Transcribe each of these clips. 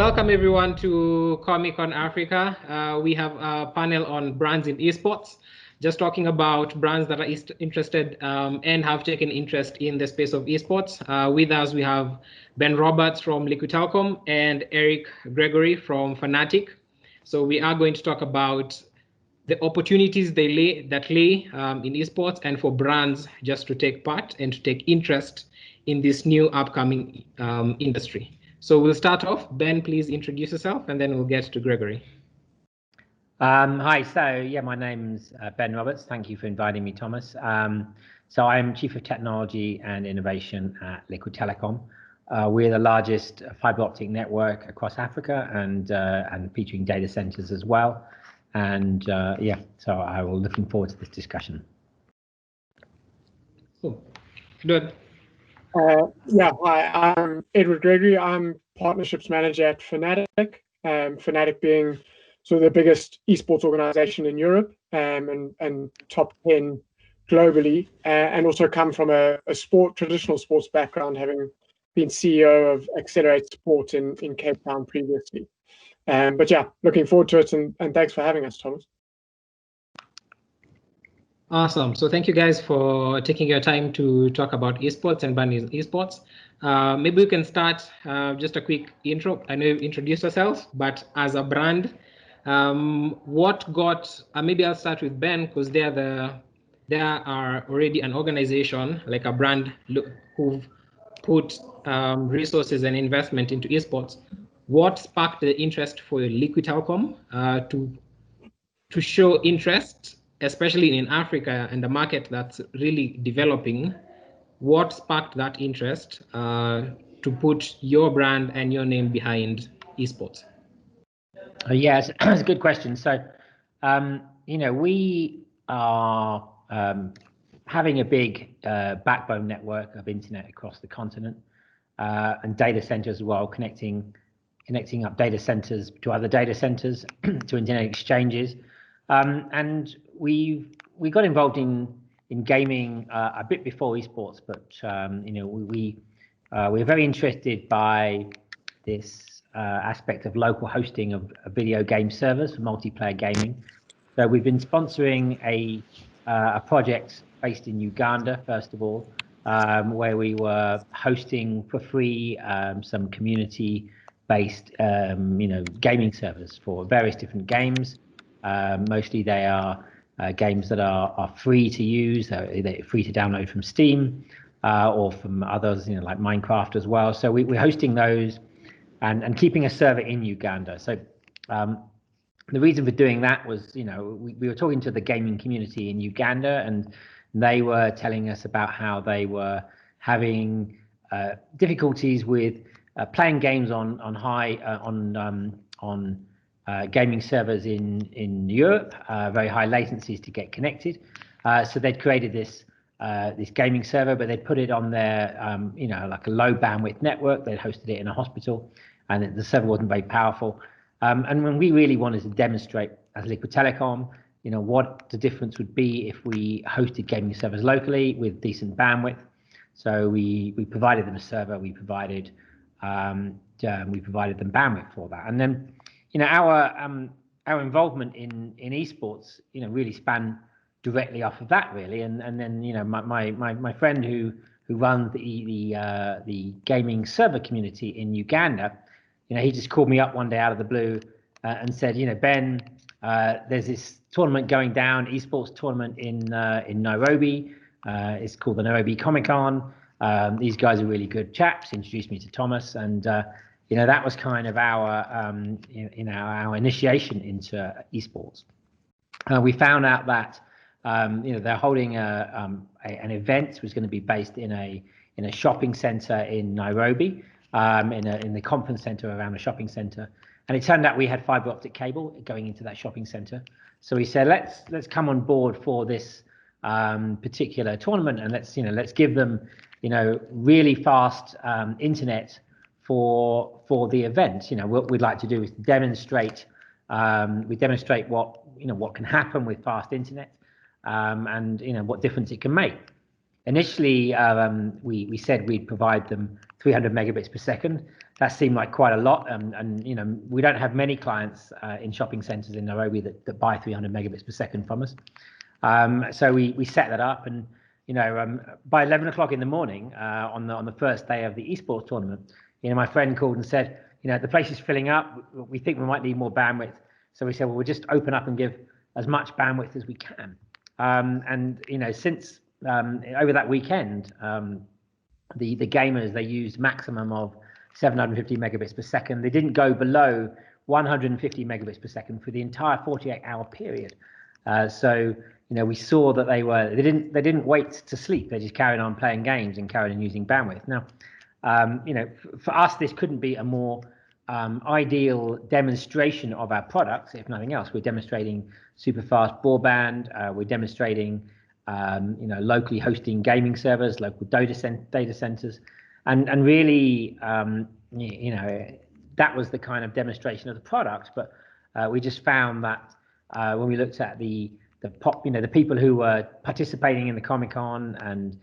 Welcome everyone to COM-eCON Africa. We have a panel on brands in esports, just talking about brands that are interested and have taken interest in the space of esports. With us, we have Ben Roberts from Liquid Telecom and Eric Gregory from FNATIC. So we are going to talk about the opportunities that lay in esports and for brands just to take part and to take interest in this new upcoming industry. So we'll start off. Ben, please introduce yourself, and then we'll get to Gregory. Hi, so yeah, my name's Ben Roberts. Thank you for inviting me, Thomas. So I'm Chief of Technology and Innovation at Liquid Telecom. We're the largest fiber optic network across Africa and featuring data centers as well. And yeah, so I will looking forward to this discussion. Cool. Good. Yeah, hi, I'm Edward Gregory. I'm Partnerships Manager at FNATIC, FNATIC being sort of the biggest esports organization in Europe and top 10 globally, and also come from a traditional sports background, having been CEO of Accelerate Sport in Cape Town previously. But yeah, looking forward to it, and thanks for having us, Thomas. Awesome. So thank you guys for taking your time to talk about esports and branding esports. Maybe we can start just a quick intro. I know you introduced yourselves, but as a brand, what got? Maybe I'll start with Ben, because they are already an organization like a brand who've put resources and investment into esports. What sparked the interest for Liquid Telecom to show interest, especially in Africa and the market that's really developing? What sparked that interest to put your brand and your name behind esports? Yes, it's a good question. So, you know, we are having a big backbone network of internet across the continent and data centers as well, connecting up data centers to other data centers to internet exchanges. And we got involved in gaming a bit before esports, but you know, we're very interested by this aspect of local hosting of video game servers for multiplayer gaming. So we've been sponsoring a project based in Uganda, first of all, where we were hosting for free some community-based you know, gaming servers for various different games. Mostly they are games that are free to use, they're free to download from Steam or from others, you know, like Minecraft as well. So we're hosting those and keeping a server in Uganda. So the reason for doing that was, you know, we were talking to the gaming community in Uganda, and they were telling us about how they were having difficulties with playing games on gaming servers in Europe, very high latencies to get connected. So they'd created this gaming server, but they'd put it on their, you know, like a low bandwidth network. They'd hosted it in a hospital, and the server wasn't very powerful. And when we really wanted to demonstrate as Liquid Telecom, you know, what the difference would be if we hosted gaming servers locally with decent bandwidth. So we provided them a server, we provided them bandwidth for that. And then, you know, our involvement in esports, you know, really span directly off of that, really. And then, you know, my friend who runs the gaming server community in Uganda, you know, he just called me up one day out of the blue and said, you know, Ben, there's this tournament going down, esports tournament in Nairobi. It's called the Nairobi COM-eCON. These guys are really good chaps. Introduced me to Thomas, and you know, that was kind of our our initiation into esports. We found out that you know, they're holding an event which was going to be based in a shopping center in Nairobi, in the conference center around the shopping center. And it turned out we had fiber optic cable going into that shopping center. So we said, let's come on board for this particular tournament, and let's give them, you know, really fast internet for the event. You know, what we'd like to do is demonstrate what can happen with fast internet, and you know, what difference it can make. Initially, we said we'd provide them 300 megabits per second. that seemed like quite a lot. And you know, we don't have many clients in shopping centres in Nairobi that buy 300 megabits per second from us. So we set that up, and you know, by 11 o'clock in the morning on the first day of the eSports tournament, you know, my friend called and said, you know, the place is filling up. We think we might need more bandwidth. So we said, well, we'll just open up and give as much bandwidth as we can. And you know, since over that weekend, the gamers, they used maximum of 750 megabits per second. They didn't go below 150 megabits per second for the entire 48-hour period. So you know, we saw that they didn't wait to sleep. They just carried on playing games and carried on using bandwidth. Now, you know, for us, this couldn't be a more ideal demonstration of our products, if nothing else. We're demonstrating super fast broadband. We're demonstrating, you know, locally hosting gaming servers, local data centers, and really, you know, that was the kind of demonstration of the product. But we just found that when we looked at the people who were participating in the COM-eCON, and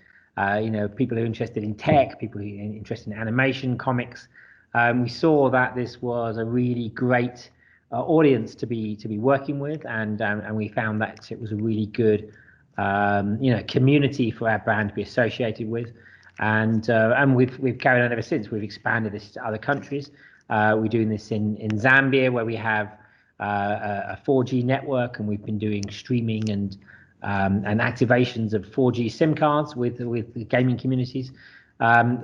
you know, people who are interested in tech, people who are interested in animation, comics, we saw that this was a really great audience to be working with, and we found that it was a really good you know, community for our brand to be associated with, and we've carried on ever since. We've expanded this to other countries. We're doing this in Zambia, where we have a 4G network, and we've been doing streaming and activations of 4G SIM cards with the gaming communities.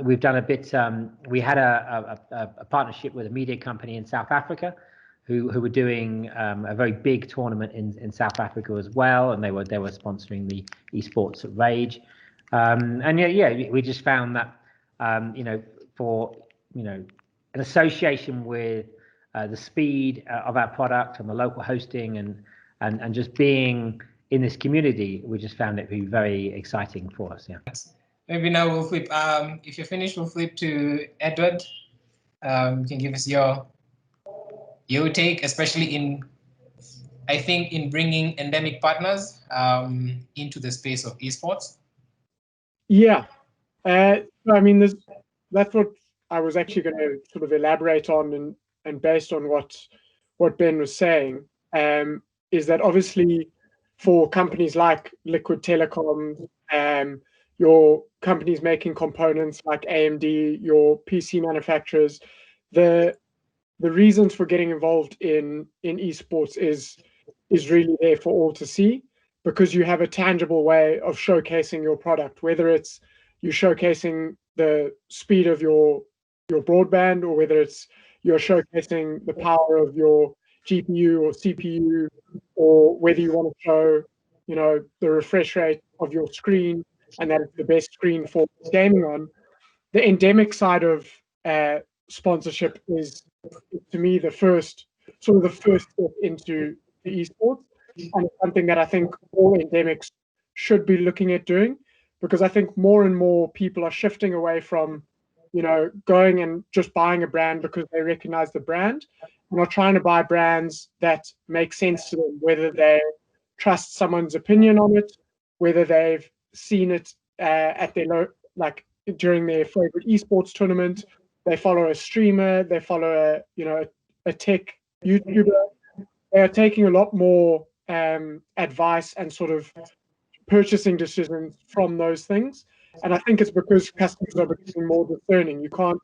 We've done a bit. We had a partnership with a media company in South Africa, who were doing a very big tournament in South Africa as well, and they were sponsoring the eSports at Rage. And yeah, we just found that you know, for you know, an association with the speed of our product and the local hosting and just being in this community, we just found it to be very exciting for us. Yeah. Maybe now we'll flip. If you're finished, we'll flip to Edward. You can give us your take, especially I think in bringing endemic partners into the space of esports. Yeah, I mean, that's what I was actually going to sort of elaborate on, and based on what Ben was saying, is that obviously for companies like Liquid Telecom, your companies making components like AMD, your PC manufacturers, the reasons for getting involved in esports is really there for all to see, because you have a tangible way of showcasing your product, whether it's you showcasing the speed of your broadband, or whether it's you're showcasing the power of your GPU or CPU, or whether you want to show, you know, the refresh rate of your screen and that it's the best screen for gaming on. The endemic side of sponsorship is, to me, the first step into the esports, and it's something that I think all endemics should be looking at doing, because I think more and more people are shifting away from, you know, going and just buying a brand because they recognize the brand, and are trying to buy brands that make sense to them, whether they trust someone's opinion on it, whether they've seen it at their like during their favorite esports tournament, they follow a streamer, they follow a tech YouTuber. They are taking a lot more advice and sort of purchasing decisions from those things. And I think it's because customers are becoming more discerning. You can't,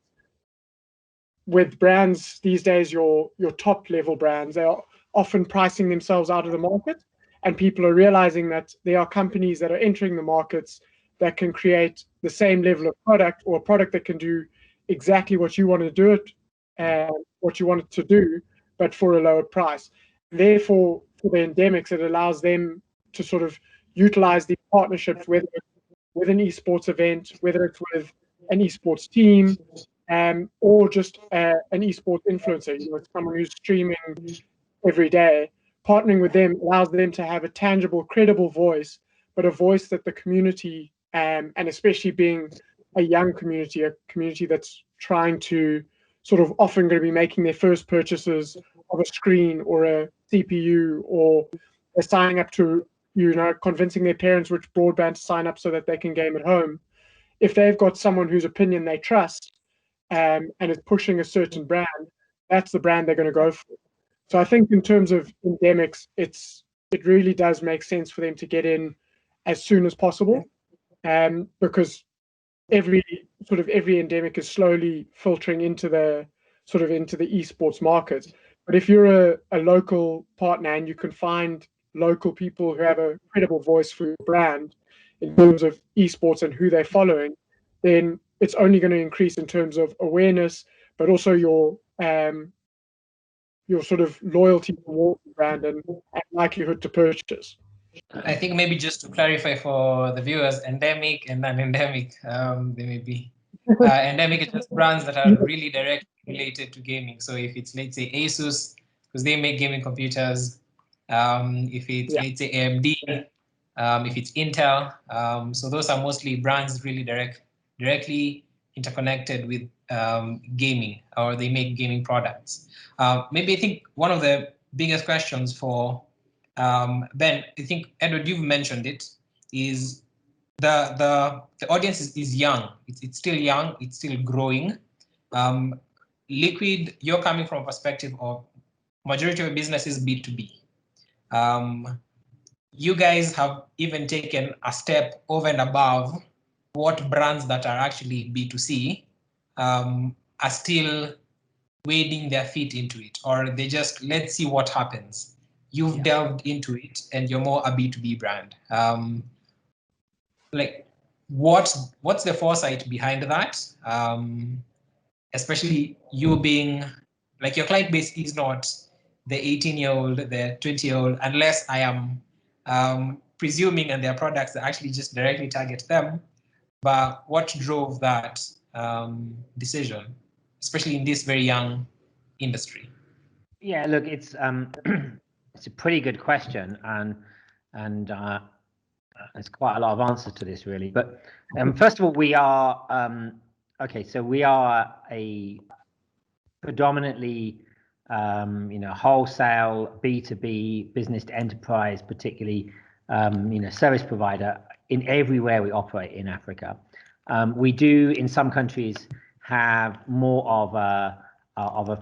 with brands these days, your top level brands, they are often pricing themselves out of the market, and people are realizing that there are companies that are entering the markets that can create the same level of product, or a product that can do exactly what you want to do it, what you want it to do, but for a lower price. Therefore, for the endemics, it allows them to sort of utilize these partnerships, whether it's with an esports event, whether it's with an esports team, or just an esports influencer, you know, someone who's streaming every day. Partnering with them allows them to have a tangible, credible voice, but a voice that the community, and especially being a young community, a community that's trying to sort of often going to be making their first purchases of a screen or a CPU, or they're signing up to, you know, convincing their parents which broadband to sign up so that they can game at home. If they've got someone whose opinion they trust, and is pushing a certain brand, that's the brand they're going to go for. So I think in terms of endemics, it really does make sense for them to get in as soon as possible, because every endemic is slowly filtering into the esports market. But if you're a local partner and you can find local people who have a credible voice for your brand in terms of esports and who they're following, then it's only going to increase in terms of awareness, but also your sort of loyalty towards the brand and likelihood to purchase. I think maybe just to clarify for the viewers, endemic and non-endemic, they may be. Endemic is just brands that are really directly related to gaming. So if it's, let's say, Asus, because they make gaming computers, if it's, let's say, AMD, if it's Intel, so those are mostly brands really directly interconnected with gaming, or they make gaming products. Maybe I think one of the biggest questions for Ben, I think Edward, you've mentioned it, is the audience is young. It's still young. It's still growing. Liquid, you're coming from a perspective of majority of business is B2B. You guys have even taken a step over and above what brands that are actually B2C are still wading their feet into it, or they just, let's see what happens. You've delved into it and you're more a B2B brand. Like, what's the foresight behind that? Especially you being, like, your client base is not the 18-year-old, the 20-year-old, unless I am presuming, and their products that actually just directly target them. But what drove that decision, especially in this very young industry? Yeah, look, it's it's a pretty good question, and there's quite a lot of answers to this, really. But first of all, we are okay. So we are a predominantly wholesale B2B business to enterprise, particularly service provider in everywhere we operate in Africa. We do in some countries have more of a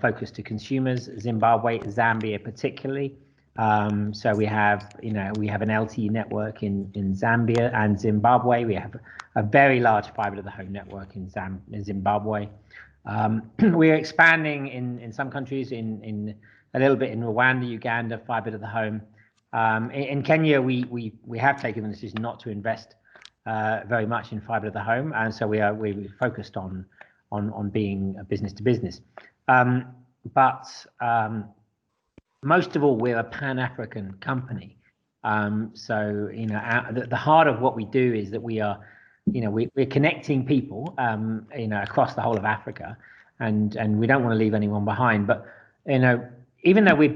focus to consumers, Zimbabwe, Zambia particularly. So we have an LTE network in Zambia and Zimbabwe. We have a very large fiber to the home network in Zimbabwe. We're expanding in some countries, in a little bit in Rwanda, Uganda, fiber to the home. In Kenya, we have taken the decision not to invest very much in fiber to the home, and so we're focused on being a business to business. But most of all, we're a Pan-African company. So the heart of what we do is that we are, we're connecting people, across the whole of Africa, and we don't want to leave anyone behind. But even though we're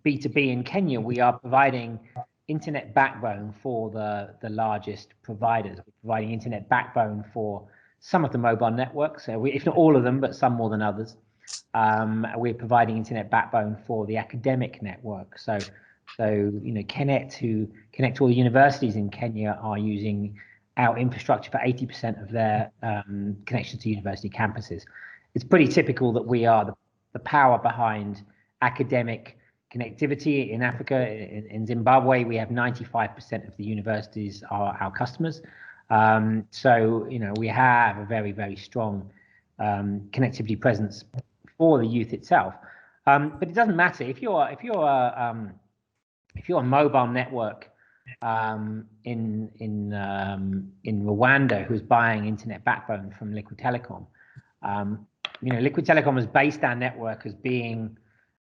B2B in Kenya, we are providing internet backbone for the largest providers. We're providing internet backbone for some of the mobile networks, if not all of them, but some more than others. We're providing internet backbone for the academic network. So Kenet, who connect all the universities in Kenya, are using our infrastructure for 80% of their connections to university campuses. It's pretty typical that we are the power behind academic connectivity in Africa. In Zimbabwe, we have 95% of the universities are our customers. So we have a very, very strong connectivity presence for the youth itself. But it doesn't matter if you're a mobile network in Rwanda who's buying internet backbone from Liquid Telecom. Liquid Telecom has based our network as being.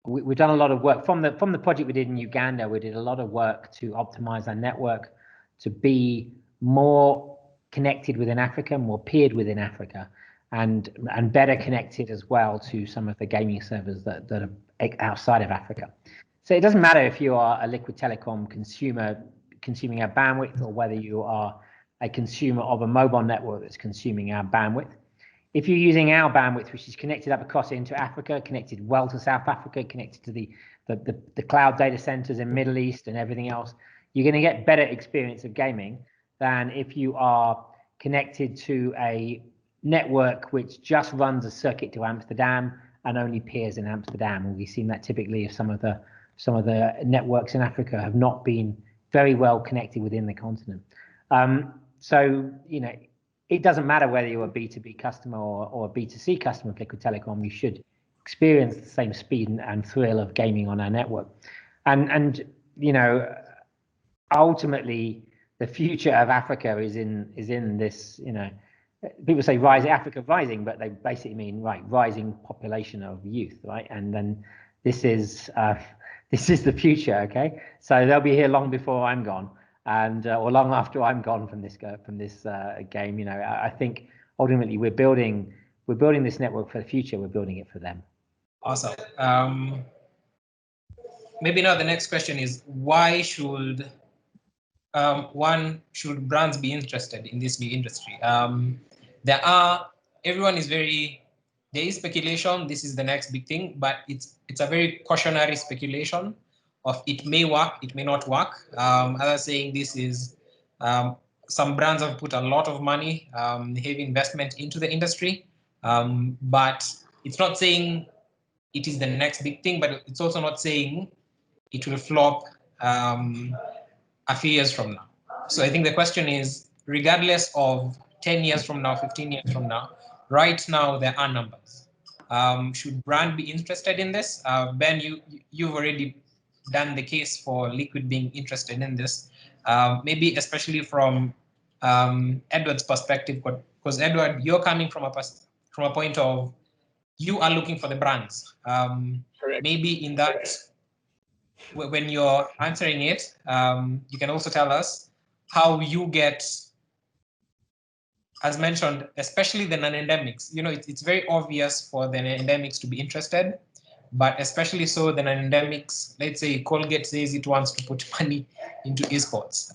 We've done a lot of work from the project we did in Uganda. We did a lot of work to optimize our network to be more connected within Africa, more peered within Africa, and better connected as well to some of the gaming servers that are outside of Africa. So it doesn't matter if you are a Liquid Telecom consumer consuming our bandwidth, or whether you are a consumer of a mobile network that's consuming our bandwidth. If you're using our bandwidth, which is connected up across into Africa, connected well to South Africa, connected to the cloud data centers in Middle East and everything else, you're going to get better experience of gaming than if you are connected to a network which just runs a circuit to Amsterdam and only peers in Amsterdam. And we've seen that typically if some of the networks in Africa have not been very well connected within the continent. So, you know, it doesn't matter whether you're a B2B customer or a B2C customer of Liquid Telecom, you should experience the same speed and thrill of gaming on our network. And you know, ultimately, the future of Africa is in this, you know, people say Africa rising, but they basically mean rising population of youth, right? And then this is the future, okay? So they'll be here long before I'm gone, and or long after I'm gone from this game. You know, I think ultimately we're building this network for the future. We're building it for them. Awesome. Maybe now the next question is, why should brands be interested in this new industry? There is speculation, this is the next big thing, but it's a very cautionary speculation of it may work, it may not work. Others saying this is, some brands have put a lot of money, heavy investment into the industry, but it's not saying it is the next big thing, but it's also not saying it will flop a few years from now. So I think the question is, regardless of 10 years from now, 15 years from now, right now there are numbers. Should brand be interested in this? Ben, you've already done the case for Liquid being interested in this. Maybe especially from Edward's perspective, because Edward, you're coming from a point of you are looking for the brands. Maybe in that, when you're answering it, you can also tell us how you get, as mentioned, especially the non-endemics. You know, it's very obvious for the non-endemics to be interested, but especially so the non-endemics, let's say Colgate says it wants to put money into esports.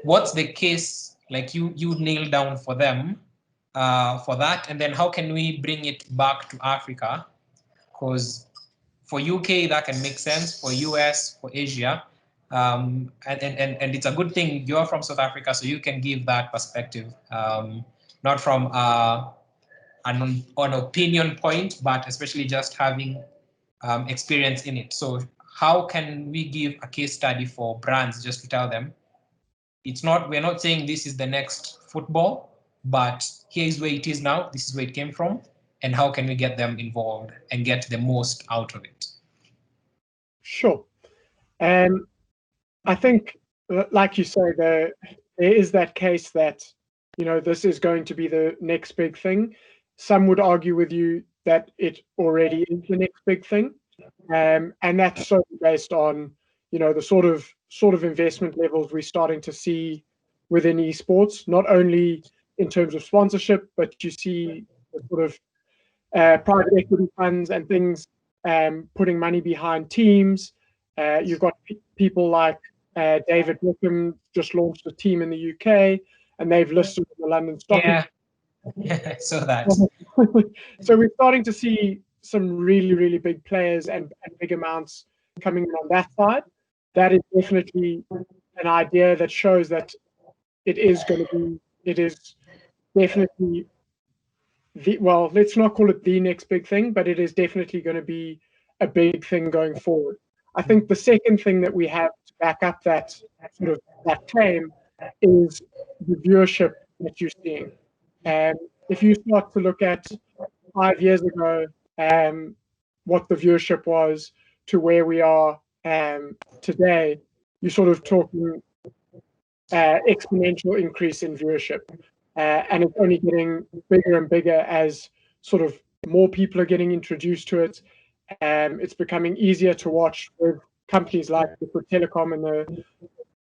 What's the case, like you nail down for them for that? And then how can we bring it back to Africa? Because for UK, that can make sense, for US, for Asia. And it's a good thing you're from South Africa, so you can give that perspective, not from an opinion point, but especially just having experience in it. So how can we give a case study for brands just to tell them, we're not saying this is the next football, but here's where it is now, this is where it came from, and how can we get them involved and get the most out of it? Sure. I think, like you say, there is that case that, you know, this is going to be the next big thing. Some would argue with you that it already is the next big thing. And that's solely based on, you know, the sort of investment levels we're starting to see within esports, not only in terms of sponsorship, but you see the sort of private equity funds and things putting money behind teams. You've got people like David Beckham just launched a team in the UK, and they've listed in the London Stock Exchange. Yeah, so that. So we're starting to see some really, really big players and big amounts coming in on that side. That is definitely an idea that shows that it is definitely well, let's not call it the next big thing, but it is definitely going to be a big thing going forward. I think the second thing that we have to back up that claim is the viewership that you're seeing. If you start to look at 5 years ago, what the viewership was to where we are today, you're sort of talking exponential increase in viewership. And it's only getting bigger and bigger as sort of more people are getting introduced to it. It's becoming easier to watch with companies like Liquid Telecom and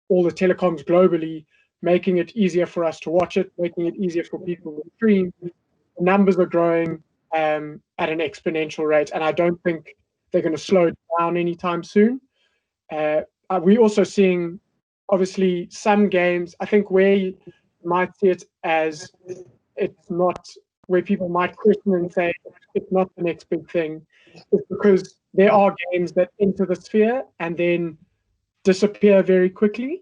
all the telecoms globally, making it easier for us to watch it, making it easier for people to stream. The numbers are growing at an exponential rate, and I don't think they're going to slow down anytime soon. We're also seeing, obviously, some games, I think where you might see it as it's not, where people might question and say it's not the next big thing, is because there are games that enter the sphere and then disappear very quickly.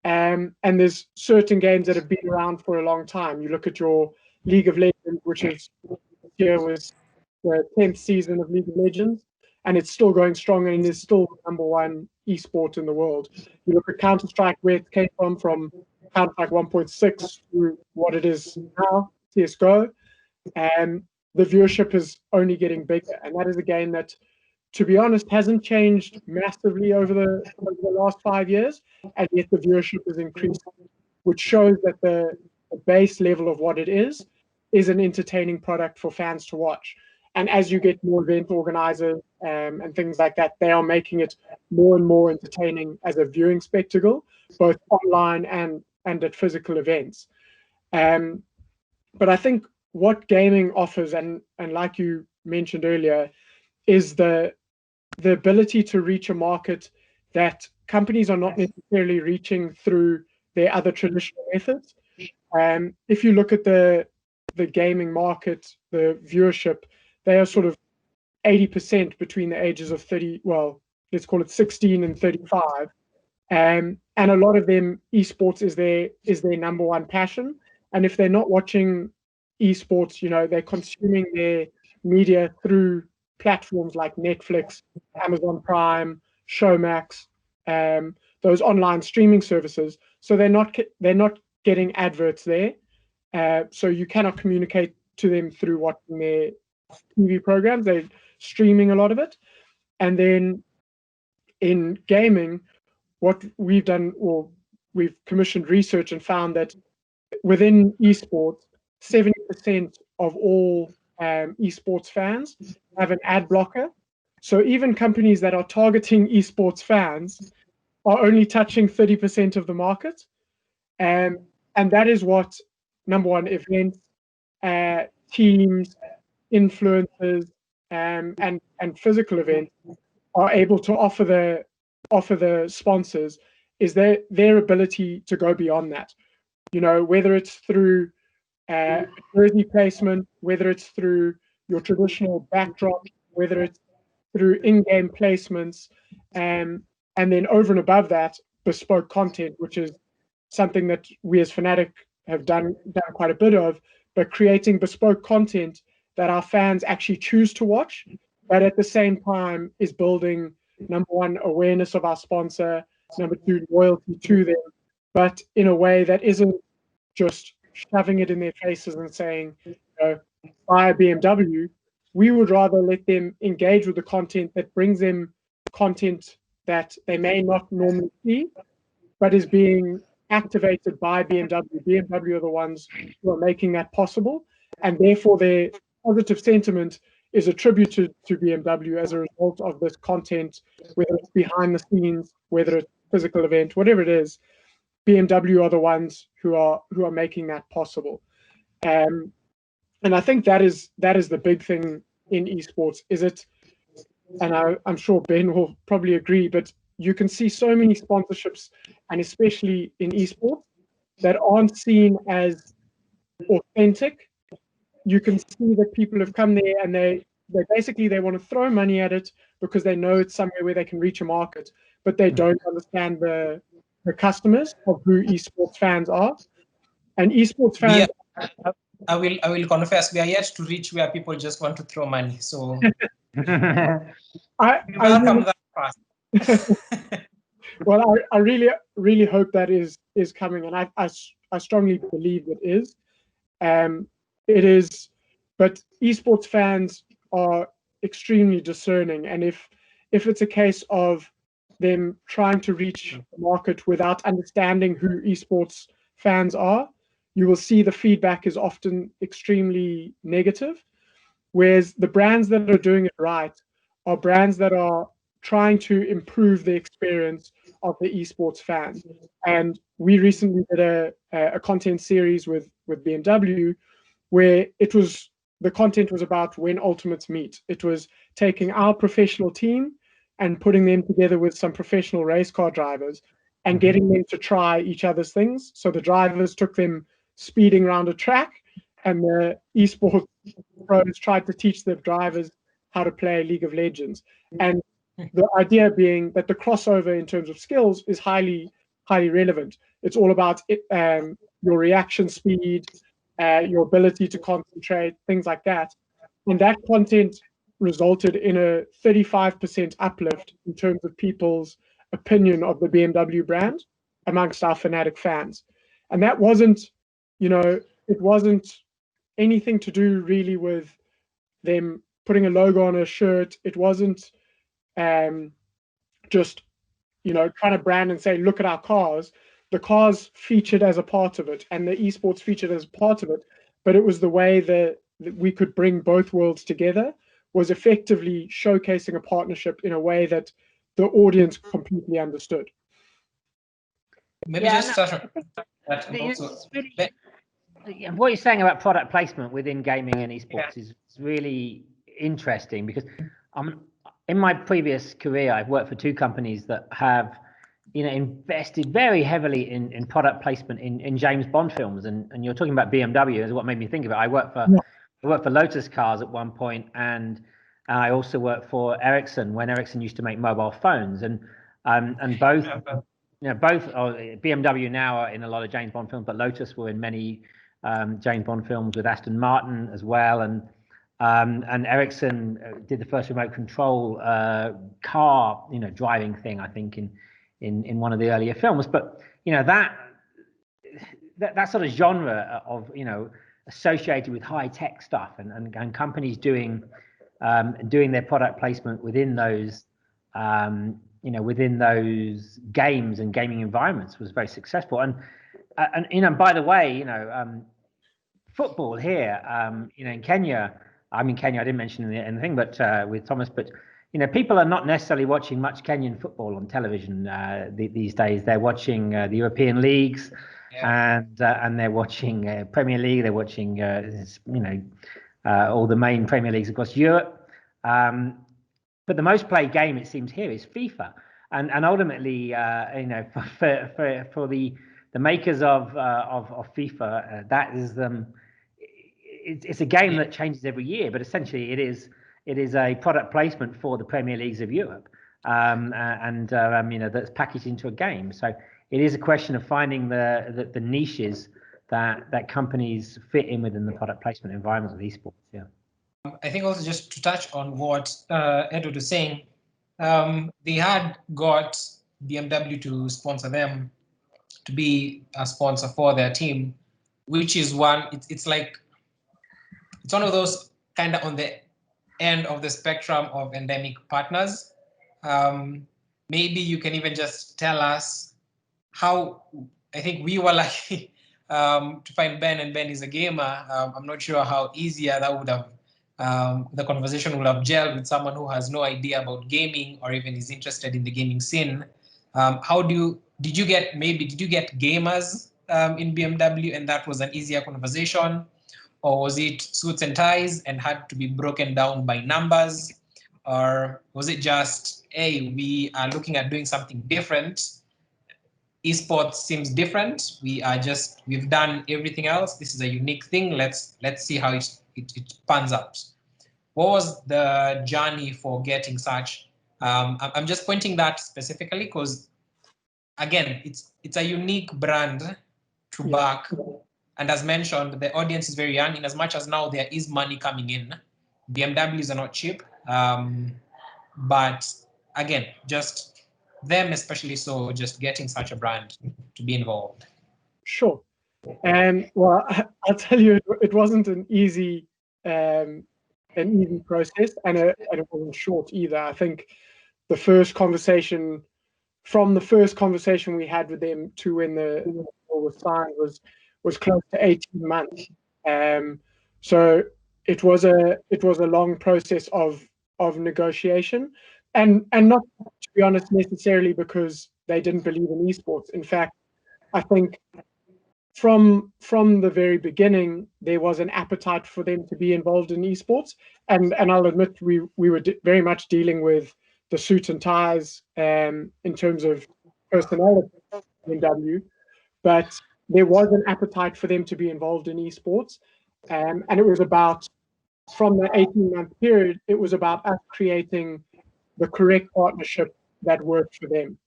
And there's certain games that have been around for a long time. You look at your League of Legends, which is here was the 10th season of League of Legends, and it's still going strong and is still the #1 esport in the world. You look at Counter-Strike, where it came from Counter-Strike 1.6 to what it is now, CSGO, and the viewership is only getting bigger. And that is a game that, to be honest, hasn't changed massively over the last 5 years, and yet the viewership is increasing, which shows that the base level of what it is an entertaining product for fans to watch. And as you get more event organizers and things like that, they are making it more and more entertaining as a viewing spectacle, both online and at physical events. But I think what gaming offers, and like you mentioned earlier, is the ability to reach a market that companies are not necessarily reaching through their other traditional methods. If you look at the gaming market, the viewership, they are sort of 80% between the ages of 30, well, let's call it 16 and 35. And a lot of them, esports is their #1 passion. And if they're not watching esports, they're consuming their media through platforms like Netflix, Amazon Prime, Showmax, those online streaming services. So they're not getting adverts there. So you cannot communicate to them through watching their TV programs. They're streaming a lot of it. And then in gaming, what we've done, or we've commissioned research and found that within esports, 70% of all esports fans have an ad blocker. So even companies that are targeting esports fans are only touching 30% of the market. And that is what #1 events, teams, influencers, and physical events are able to offer the sponsors, is their ability to go beyond that. Whether it's through jersey placement, whether it's through your traditional backdrop, whether it's through in-game placements, and then over and above that, bespoke content, which is something that we as FNATIC have done quite a bit of, but creating bespoke content that our fans actually choose to watch, but at the same time is building #1 awareness of our sponsor, #2 loyalty to them, but in a way that isn't just shoving it in their faces and saying, buy a BMW. We would rather let them engage with the content that brings them content that they may not normally see, but is being activated by BMW. BMW are the ones who are making that possible, and therefore their positive sentiment is attributed to BMW as a result of this content, whether it's behind the scenes, whether it's physical event, whatever it is. BMW are the ones who are making that possible. And I think that is the big thing in esports, is it, and I'm sure Ben will probably agree, but you can see so many sponsorships, and especially in esports, that aren't seen as authentic. You can see that people have come there and they basically want to throw money at it because they know it's somewhere where they can reach a market, but they don't understand the customers of who esports fans are. And esports fans, I will confess, we are yet to reach where people just want to throw money. So I welcome that part. Well, I really hope that is coming, and I strongly believe it is. It is, but esports fans are extremely discerning, and if it's a case of them trying to reach the market without understanding who esports fans are, you will see the feedback is often extremely negative. Whereas the brands that are doing it right are brands that are trying to improve the experience of the esports fans. And we recently did a content series with BMW, where the content was about when ultimates meet. It was taking our professional team and putting them together with some professional race car drivers and getting them to try each other's things. So the drivers took them speeding around a track, and the esports pros tried to teach the drivers how to play League of Legends. And the idea being that the crossover in terms of skills is highly, highly relevant. It's all about your reaction speed, your ability to concentrate, things like that. And that content resulted in a 35% uplift in terms of people's opinion of the BMW brand amongst our FNATIC fans. And that wasn't, it wasn't anything to do really with them putting a logo on a shirt. It wasn't just, trying to brand and say, look at our cars. The cars featured as a part of it, and the esports featured as a part of it. But it was the way that we could bring both worlds together, was effectively showcasing a partnership in a way that the audience completely understood. Maybe just touch on that. What you're saying about product placement within gaming and esports is really interesting, because in my previous career, I've worked for 2 companies that have, invested very heavily in product placement in James Bond films. And you're talking about BMW is what made me think of it. I worked for Lotus Cars at one point, and I also worked for Ericsson when Ericsson used to make mobile phones. And both, both BMW now are in a lot of James Bond films, but Lotus were in many James Bond films with Aston Martin as well. And Ericsson did the first remote control car, driving thing, I think, in one of the earlier films. But that sort of genre of associated with high tech stuff and companies doing their product placement within those within those games and gaming environments was very successful. And by the way, football here, in Kenya. I'm in Kenya. I didn't mention anything, but with Thomas, but people are not necessarily watching much Kenyan football on television these days. They're watching the European leagues, and they're watching Premier League. They're watching all the main Premier Leagues across Europe. But the most played game, it seems, here is FIFA, and ultimately, for the makers of FIFA, that is it's a game that changes every year, but essentially it is a product placement for the Premier Leagues of Europe, that's packaged into a game. So it is a question of finding the niches that companies fit in within the product placement environment of esports. Yeah. I think also just to touch on what Edward was saying, they had got BMW to sponsor them, to be a sponsor for their team, which is it's one of those kind of on the end of the spectrum of endemic partners. Maybe you can even just tell us how, I think we were lucky to find Ben, and Ben is a gamer. I'm not sure how easier that would have, the conversation would have gelled with someone who has no idea about gaming or even is interested in the gaming scene. Did you get gamers in BMW and that was an easier conversation? Or was it suits and ties and had to be broken down by numbers? Or was it just, hey, we are looking at doing something different. Esports seems different. We've done everything else. This is a unique thing. Let's see how it pans out. What was the journey for getting such? I'm just pointing that specifically because, again, it's a unique brand to back. And as mentioned, the audience is very young, in as much as now there is money coming in. BMWs are not cheap. But again, just them especially so, just getting such a brand to be involved. Sure. Well, I'll tell you, it wasn't an easy process, and it wasn't short either. I think the first conversation we had with them to when the deal was signed was close to 18 months. So it was a long process of negotiation, and not, to be honest, necessarily because they didn't believe in esports. In fact, I think from the very beginning there was an appetite for them to be involved in esports, and I'll admit we were very much dealing with the suit and ties in terms of personality in BMW, but there was an appetite for them to be involved in esports, and it was about, from the 18-month period, it was about us creating the correct partnership that worked for them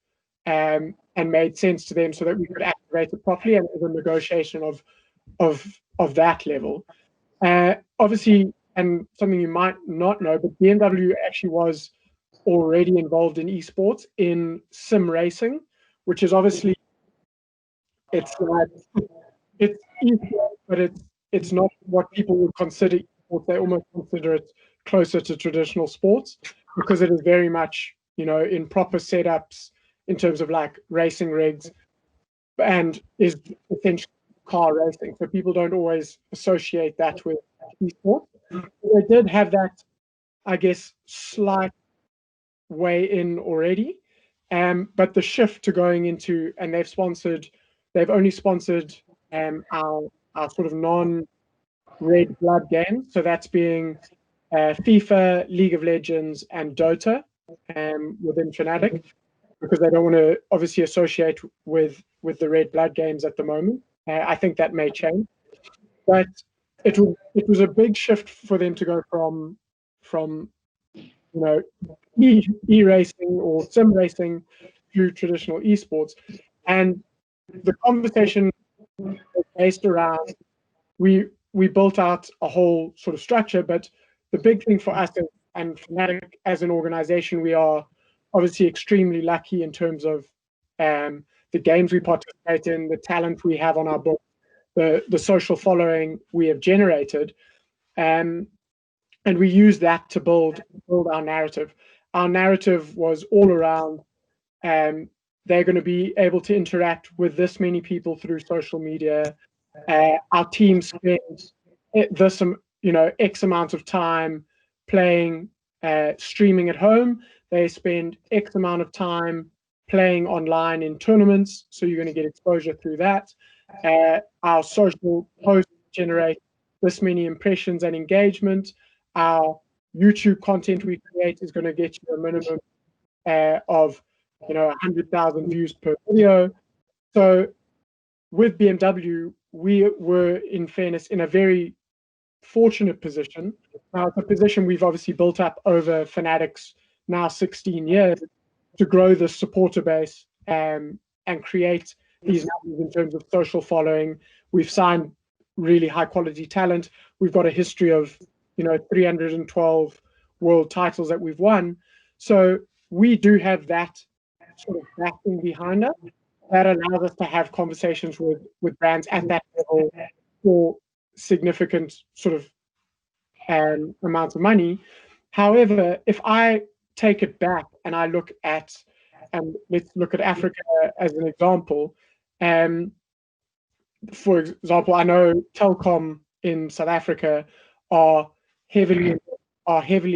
and made sense to them, so that we could activate it properly. And it was a negotiation of of that level. Obviously, and something you might not know, but BMW actually was already involved in esports in sim racing, which is obviously it's esports, but it's not what people would consider esports. They almost consider it closer to traditional sports because it is very much, in proper setups in terms of like racing rigs, and is essentially car racing. So people don't always associate that with esports. They did have that, I guess, slight way in already. But the shift to going into, and they've only sponsored our sort of non-red blood games. So that's being FIFA, League of Legends, and Dota within FNATIC, because they don't want to obviously associate with the red blood games at the moment. I think that may change, but it was a big shift for them to go from e-racing or sim racing to traditional esports. And the conversation was based around, we built out a whole sort of structure, but the big thing for us and FNATIC as an organization, we are obviously extremely lucky in terms of the games we participate in, the talent we have on our book, the social following we have generated, and we use that to build our narrative. Our narrative was all around they're going to be able to interact with this many people through social media. Our team spends this X amount of time playing, streaming at home. They spend X amount of time playing online in tournaments, so you're going to get exposure through that. Our social posts generate this many impressions and engagement. Our YouTube content we create is going to get you a minimum of 100,000 views per video. So with BMW, we were, in fairness, in a very fortunate position. Now, it's a position we've obviously built up over FNATIC's now 16 years to grow the supporter base and create these numbers in terms of social following. We've signed really high quality talent. We've got a history of 312 world titles that we've won. So we do have that sort of backing behind us that allows us to have conversations with brands at that level for significant sort of amounts of money. However, if I take it back and I look at, and let's look at Africa as an example. For example, I know telecom in South Africa are heavily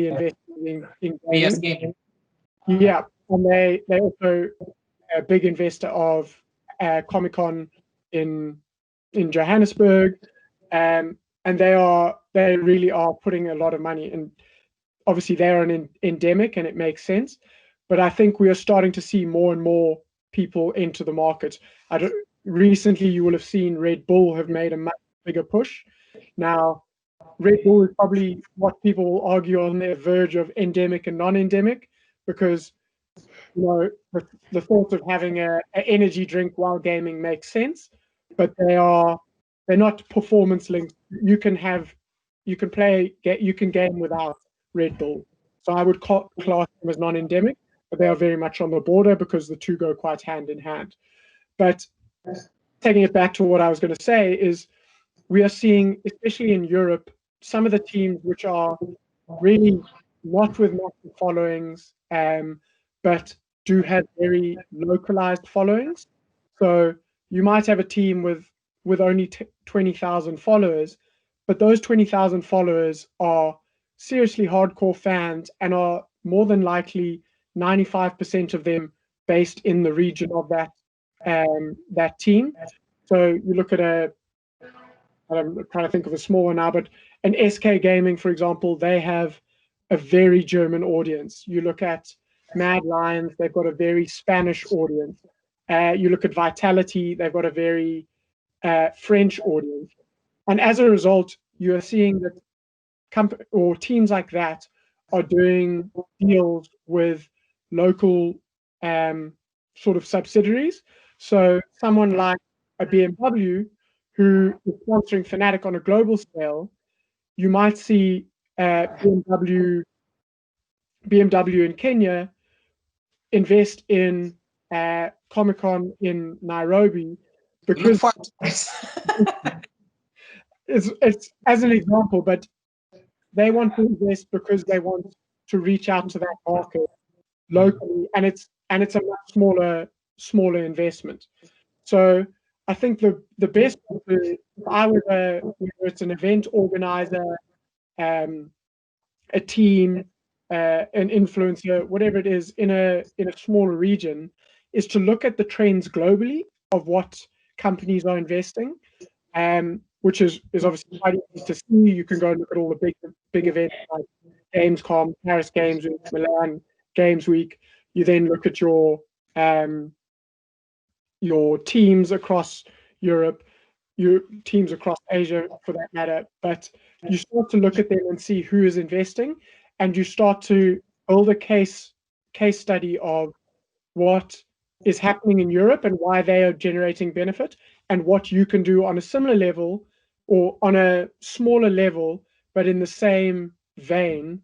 invested in gaming. Yeah, and they also a big investor of COM-eCON in Johannesburg, and they really are putting a lot of money. And obviously they're an endemic, and it makes sense. But I think we are starting to see more and more people enter the market. Recently, you will have seen Red Bull have made a much bigger push. Now, Red Bull is probably what people will argue on their verge of endemic and non-endemic, because the thought of having an energy drink while gaming makes sense, but they're not performance linked. You can game without Red Bull. So I would class them as non-endemic, but they are very much on the border because the two go quite hand in hand. But taking it back to what I was going to say is, we are seeing, especially in Europe, some of the teams which are really not with massive followings, but do have very localized followings. So you might have a team with only 20,000 followers, but those 20,000 followers are seriously hardcore fans and are more than likely 95% of them based in the region of that team. So you look at I'm trying to think of a small one now, but an SK Gaming, for example, they have a very German audience. You look at Mad Lions, they've got a very Spanish audience. You look at Vitality, they've got a very French audience. And as a result, you are seeing that teams like that are doing deals with local sort of subsidiaries. So someone like a BMW, who is sponsoring FNATIC on a global scale, you might see BMW in Kenya invest in COM-eCON in Nairobi, because it's as an example, but they want to invest because they want to reach out to that market locally, and it's a much smaller investment. So I think the best, if I was whether it's an event organizer, a team, an influencer, whatever it is, in a smaller region, is to look at the trends globally of what companies are investing, which is obviously quite easy to see. You can go and look at all the big events like Gamescom, Paris Games Week, Milan Games Week. You then look at your teams across Europe, your teams across Asia for that matter, but you start to look at them and see who is investing, and you start to build a case study of what is happening in Europe and why they are generating benefit, and what you can do on a similar level or on a smaller level, but in the same vein,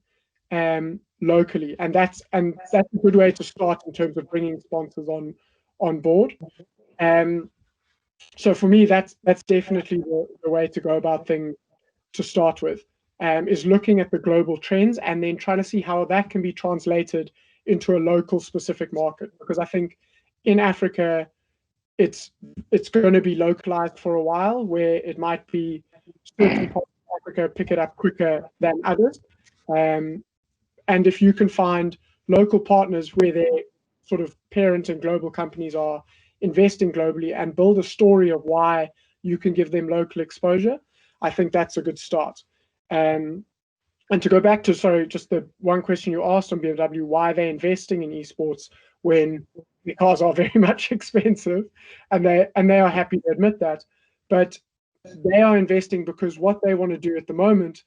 locally. And that's a good way to start in terms of bringing sponsors on board. So for me, that's definitely the way to go about things to start with, is looking at the global trends and then trying to see how that can be translated into a local specific market. Because I think in Africa, it's going to be localized for a while, where it might be certain parts of Africa pick it up quicker than others. And if you can find local partners where their sort of parent and global companies are investing globally and build a story of why you can give them local exposure, I think that's a good start. And to go back to, sorry, just the one question you asked on BMW, why they're investing in esports when the cars are very much expensive, and they are happy to admit that. But they are investing because what they want to do at the moment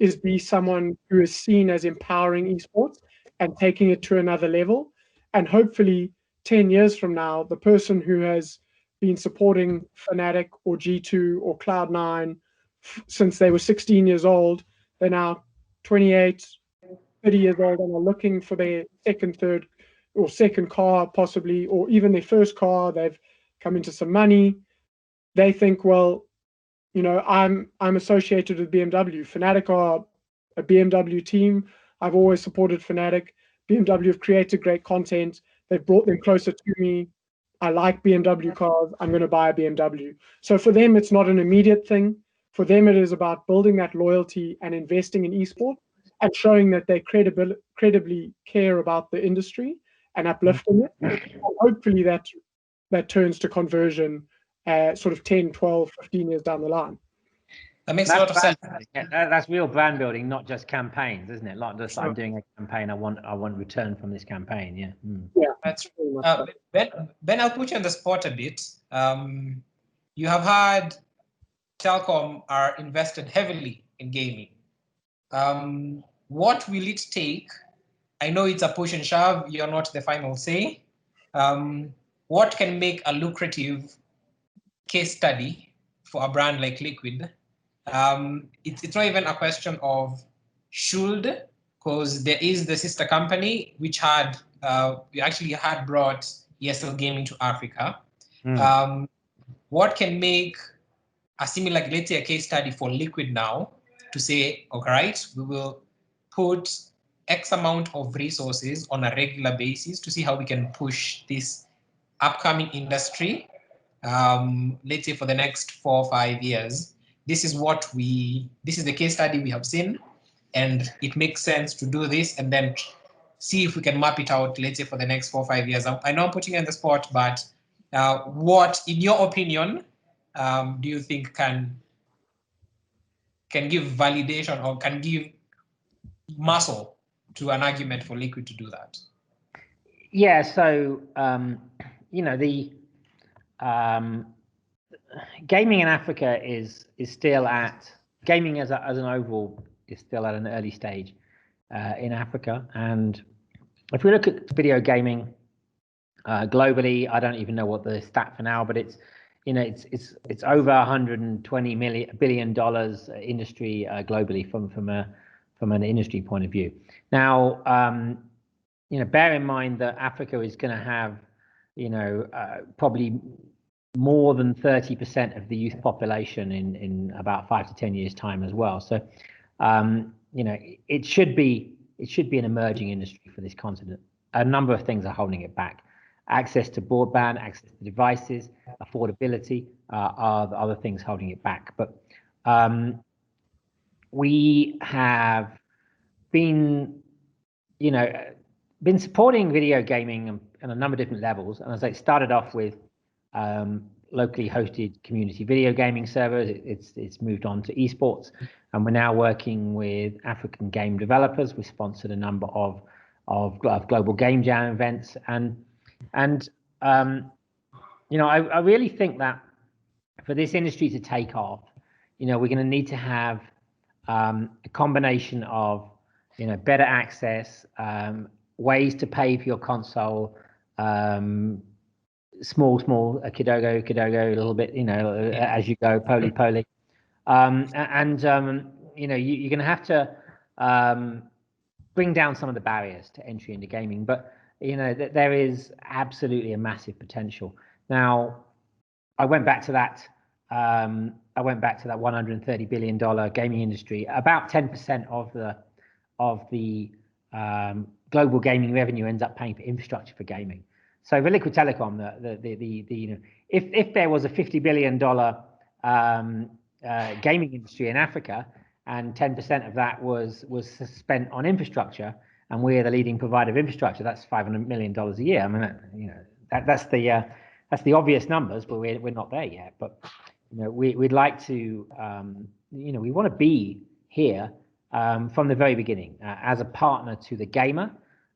is be someone who is seen as empowering esports and taking it to another level. And hopefully 10 years from now, the person who has been supporting FNATIC or G2 or Cloud9 since they were 16 years old, they're now 28, 30 years old, and are looking for their second car possibly, or even their first car. They've come into some money. They think, well, I'm associated with BMW. FNATIC are a BMW team. I've always supported FNATIC. BMW have created great content. They've brought them closer to me. I like BMW cars. I'm going to buy a BMW. So for them, it's not an immediate thing. For them, it is about building that loyalty and investing in esports and showing that they credibly care about the industry and uplifting it. And hopefully that turns to conversion sort of 10, 12, 15 years down the line. That makes a lot of sense. That's real brand building, not just campaigns, isn't it? Like just, I'm doing a campaign, I want return from this campaign. Yeah. Yeah, that's true. Ben, I'll put you on the spot a bit. You have had telecom are invested heavily in gaming. What will it take? I know it's a push and shove. You're not the final say. What can make a lucrative case study for a brand like Liquid? It's not even a question of should, because there is the sister company which we actually had brought ESL gaming to Africa. What can make a similar, let's say, a case study for Liquid now to say, all right, we will put X amount of resources on a regular basis to see how we can push this upcoming industry, let's say for the next 4 or 5 years. This is the case study we have seen, and it makes sense to do this, and then see if we can map it out, let's say for the next 4 or 5 years. I know I'm putting you on the spot, but what, in your opinion, do you think can give validation or can give muscle to an argument for Liquid to do that? Yeah, so the gaming in Africa is still gaming as an overall is still at an early stage in Africa. And if we look at video gaming globally, I don't even know what the stat for now, but you know, it's over 120 billion dollars industry globally from an industry point of view. Now, you know, bear in mind that Africa is going to have, you know, probably more than 30% of the youth population in about 5 to 10 years time as well. So, you know, it should be an emerging industry for this continent. A number of things are holding it back. Access to broadband, access to devices, affordability are the other things holding it back. But we have been, you know, been supporting video gaming on a number of different levels. And as I started off with locally hosted community video gaming servers, it's moved on to eSports, and we're now working with African game developers. We sponsored a number of global game jam events, and you know, I really think that for this industry to take off, you know, we're going to need to have a combination of, you know, better access, ways to pay for your console, small kidogo, a little bit, you know, as you go, poly, and you know, you're going to have to bring down some of the barriers to entry into gaming. But you know, there is absolutely a massive potential. Now, I went back to that $130 billion gaming industry. About 10% of the global gaming revenue ends up paying for infrastructure for gaming. So for liquid telecom, you know, if there was a $50 billion gaming industry in Africa, and 10% of that was spent on infrastructure, and we're the leading provider of infrastructure, that's $500 million a year. I mean, you know, that's the obvious numbers, but we're not there yet. But you know, we'd like to, you know, we want to be here from the very beginning as a partner to the gamer,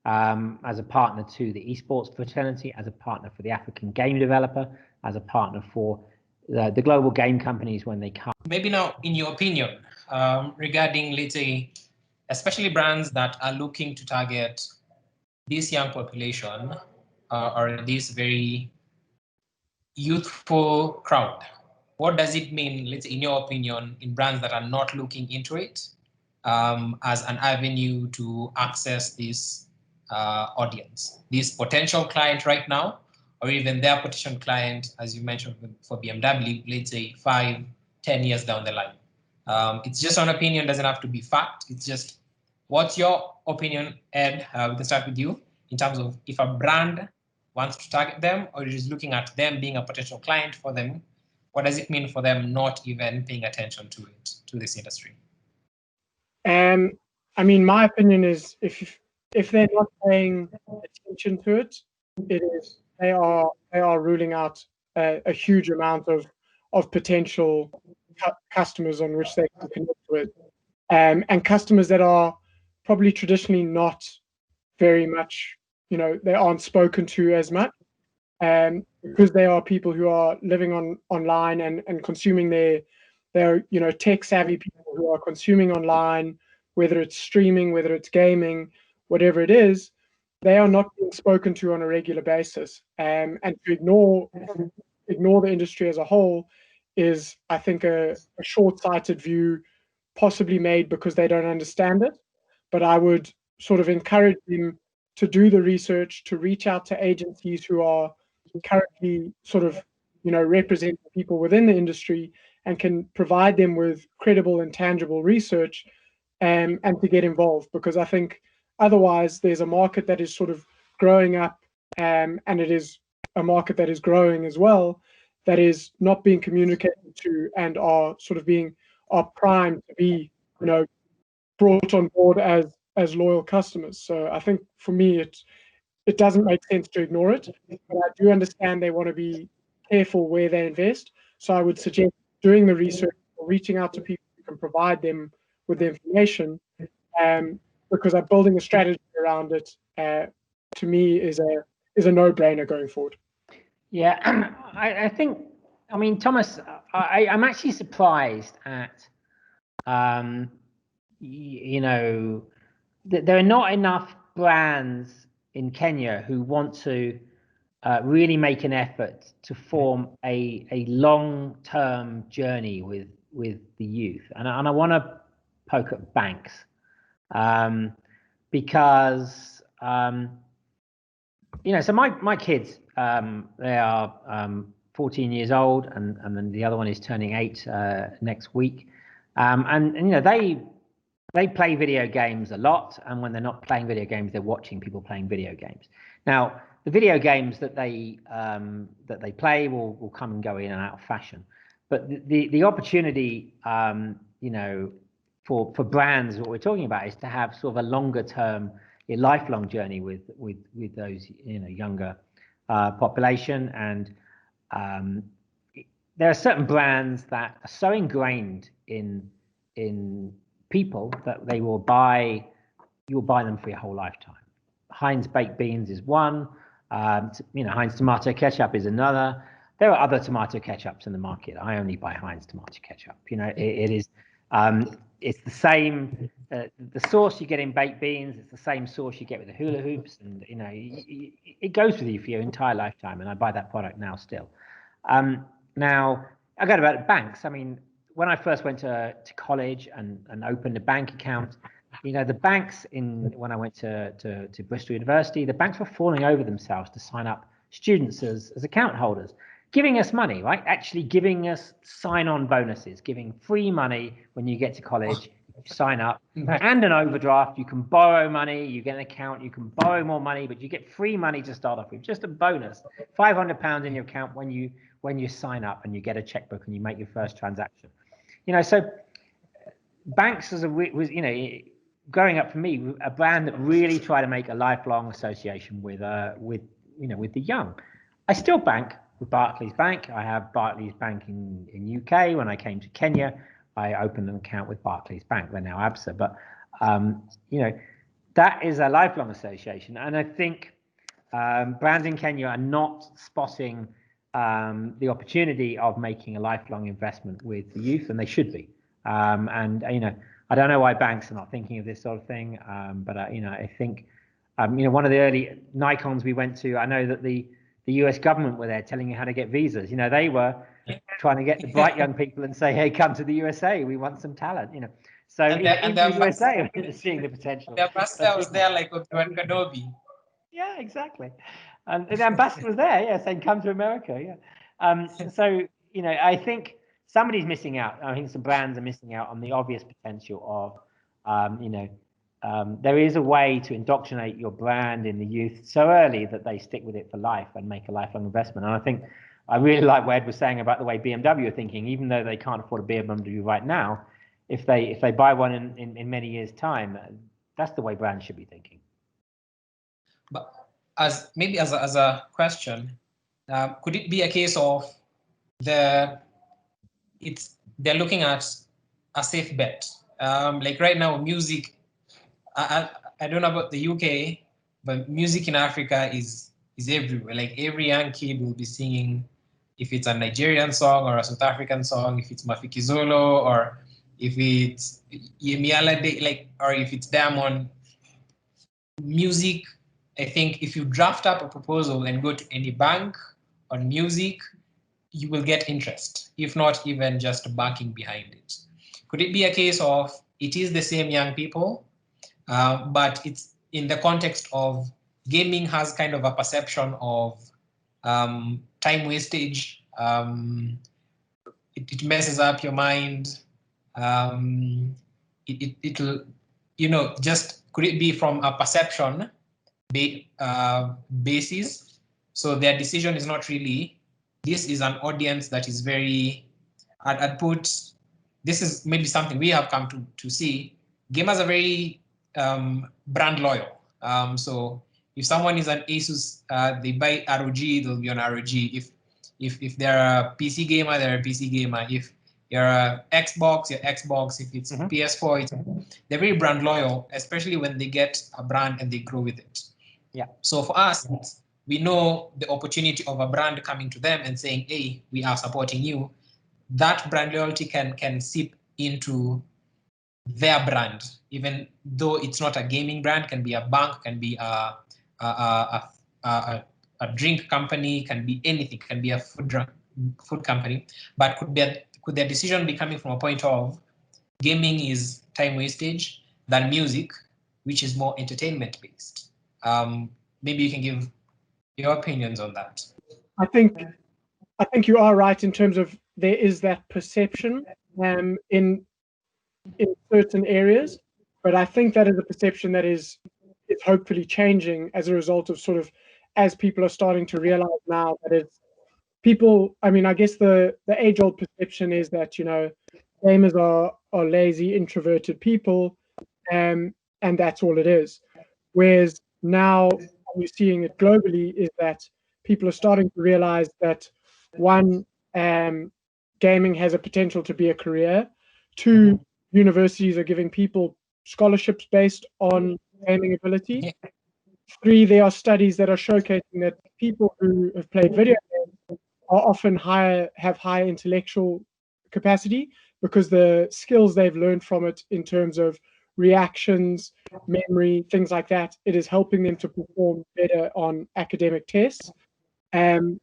as a partner to the esports fraternity, as a partner for the African game developer, as a partner for the global game companies when they come. Maybe now, in your opinion, regarding, let's say, especially brands that are looking to target this young population or this very youthful crowd, what does it mean, let's say, in your opinion, in brands that are not looking into it as an avenue to access this audience, this potential client right now, or even their potential client, as you mentioned for BMW, let's say 5, 10 years down the line? It's just an opinion, doesn't have to be fact. It's just, what's your opinion, Ed? We can start with you in terms of if a brand wants to target them or is looking at them being a potential client for them, what does it mean for them not even paying attention to it, to this industry? I mean, my opinion is if they're not paying attention to it, they are ruling out a huge amount of potential customers on which they can connect with, and customers that are probably traditionally not very much, you know, they aren't spoken to as much, because they are people who are living online and consuming they're you know, tech savvy people who are consuming online, whether it's streaming, whether it's gaming, whatever it is. They are not being spoken to on a regular basis, and to ignore the industry as a whole is, I think, a short-sighted view, possibly made because they don't understand it. But I would sort of encourage them to do the research, to reach out to agencies who are currently sort of, you know, represent people within the industry and can provide them with credible and tangible research, and to get involved, because I think otherwise there's a market that is sort of growing up, and it is a market that is growing as well, that is not being communicated to and are primed to be, you know, brought on board as loyal customers. So I think for me it doesn't make sense to ignore it, but I do understand they want to be careful where they invest. So I would suggest doing the research or reaching out to people who can provide them with the information, because I'm building a strategy around it, to me is a no-brainer going forward. Yeah, I think, I mean, Thomas, I'm actually surprised at, you know, there are not enough brands in Kenya who want to really make an effort to form a long-term journey with the youth, and I want to poke at banks, because you know, so my kids, they are 14 years old, and then the other one is turning 8 next week, and you know, they play video games a lot, and when they're not playing video games, they're watching people playing video games. Now, the video games that they play will come and go in and out of fashion, but the opportunity, you know, for brands, what we're talking about, is to have sort of a longer term, a lifelong journey with those, you know, younger population. And there are certain brands that are so ingrained in people that they will buy, you'll buy them for your whole lifetime. Heinz baked beans is one, you know, Heinz tomato ketchup is another. There are other tomato ketchups in the market. I only buy Heinz tomato ketchup. You know, it is, it's the same, the sauce you get in baked beans, it's the same sauce you get with the hula hoops, and you know, it goes with you for your entire lifetime, and I buy that product now still. Now, I got about banks. I mean, when I first went to college and opened a bank account, you know, the banks when I went to Bristol University, the banks were falling over themselves to sign up students as account holders, giving us money, right? Actually giving us sign-on bonuses, giving free money when you get to college, you sign up, and an overdraft. You can borrow money, you get an account, you can borrow more money, but you get free money to start off with, just a bonus. £500 in your account when you sign up and you get a checkbook and you make your first transaction. You know, so banks was, you know, growing up for me, a brand that really tried to make a lifelong association with you know, with the young. I still bank with Barclays Bank. I have Barclays Bank in UK. When I came to Kenya, I opened an account with Barclays Bank. They're now ABSA, but you know, that is a lifelong association. And I think brands in Kenya are not spotting the opportunity of making a lifelong investment with the youth, and they should be. And you know, I don't know why banks are not thinking of this sort of thing, but you know, I think you know, one of the early Naiccons we went to, I know that the US government were there telling you how to get visas. You know, they were trying to get the bright young people and say, hey, come to the USA, we want some talent, you know. So in the USA, seeing the potential. The ambassador was there like Obi-Wan Kenobi. Yeah, exactly. And the ambassador was there, yeah, saying come to America, yeah. So, you know, I think somebody's missing out. I think some brands are missing out on the obvious potential of, you know, there is a way to indoctrinate your brand in the youth so early that they stick with it for life and make a lifelong investment. And I think I really like what Ed was saying about the way BMW are thinking, even though they can't afford a BMW right now, if they buy one in many years' time, that's the way brands should be thinking. But as a question, could it be a case of they're looking at a safe bet? Like right now, music. I don't know about the UK, but music in Africa is everywhere. Like every young kid will be singing, if it's a Nigerian song or a South African song, if it's Mafikizolo or if it's Yemialade, like, or if it's Diamond. Music, I think if you draft up a proposal and go to any bank on music, you will get interest, if not even just backing behind it. Could it be a case of it is the same young people, but it's in the context of gaming has kind of a perception of time wastage. It messes up your mind. It'll, you know, just could it be from a perception basis? So their decision is not really, this is an audience that is very, I'd put, this is maybe something we have come to see. Gamers are very brand loyal. So if someone is an Asus, they buy ROG, they'll be on ROG. If they're a PC gamer, they're a PC gamer. If you're a Xbox, you're Xbox. If it's PS4, they're very brand loyal, especially when they get a brand and they grow with it. Yeah. So for us, we know the opportunity of a brand coming to them and saying, hey, we are supporting you. That brand loyalty can seep into their brand, even though it's not a gaming brand, can be a bank, can be a a drink company, can be anything, can be a food company, but could their decision be coming from a point of gaming is time wastage than music, which is more entertainment based? Maybe you can give your opinions on that. I think you are right in terms of there is that perception in certain areas, but I think that is a perception that is hopefully changing as a result of sort of, as people are starting to realize now that it's people. I mean, I guess the age-old perception is that, gamers are lazy, introverted people, and that's all it is. Whereas now we're seeing it globally is that people are starting to realize that, one, gaming has a potential to be a career. Two, universities are giving people scholarships based on gaming ability. Three, there are studies that are showcasing that people who have played video games are often have higher intellectual capacity because the skills they've learned from it in terms of reactions, memory, things like that, it is helping them to perform better on academic tests. And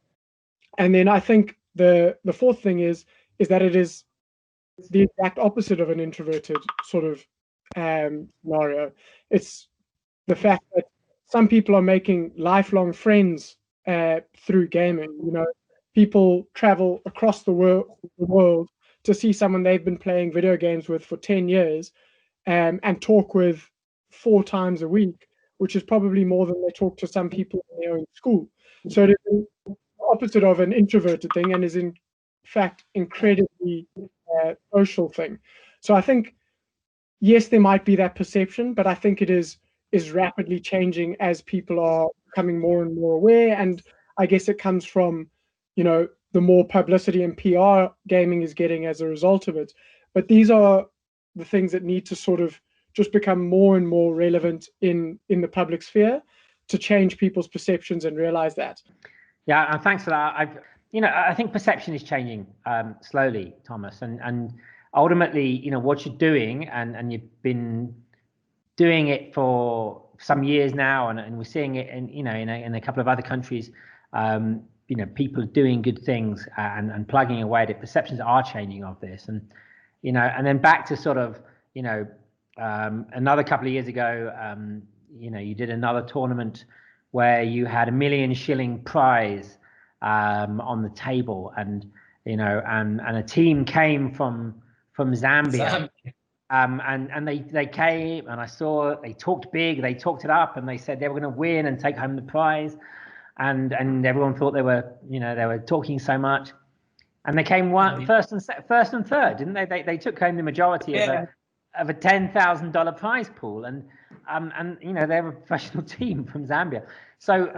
then I think the fourth thing is that it is the exact opposite of an introverted sort of scenario. It's the fact that some people are making lifelong friends through gaming. People travel across the world to see someone they've been playing video games with for 10 years and talk with 4 times a week, which is probably more than they talk to some people in their own school. So it is the opposite of an introverted thing and is in fact incredibly social thing. So I think, yes, there might be that perception, but I think it is rapidly changing as people are becoming more and more aware. And I guess it comes from, the more publicity and PR gaming is getting as a result of it. But these are the things that need to sort of just become more and more relevant in the public sphere to change people's perceptions and realize that. Yeah, and thanks for that. I think perception is changing slowly, Thomas, and ultimately, what you're doing, and you've been doing it for some years now, and we're seeing it in a couple of other countries. People are doing good things and plugging away. The perceptions are changing of this, and then back to sort of another couple of years ago, you did another tournament where you had $1 million prize on the table, and a team came from Zambia. And they came, and I saw they talked big, they talked it up, and they said they were going to win and take home the prize, and everyone thought they were talking so much, and they came first and third, didn't they? They took home the majority of a $10,000 prize pool, and they're a professional team from Zambia. So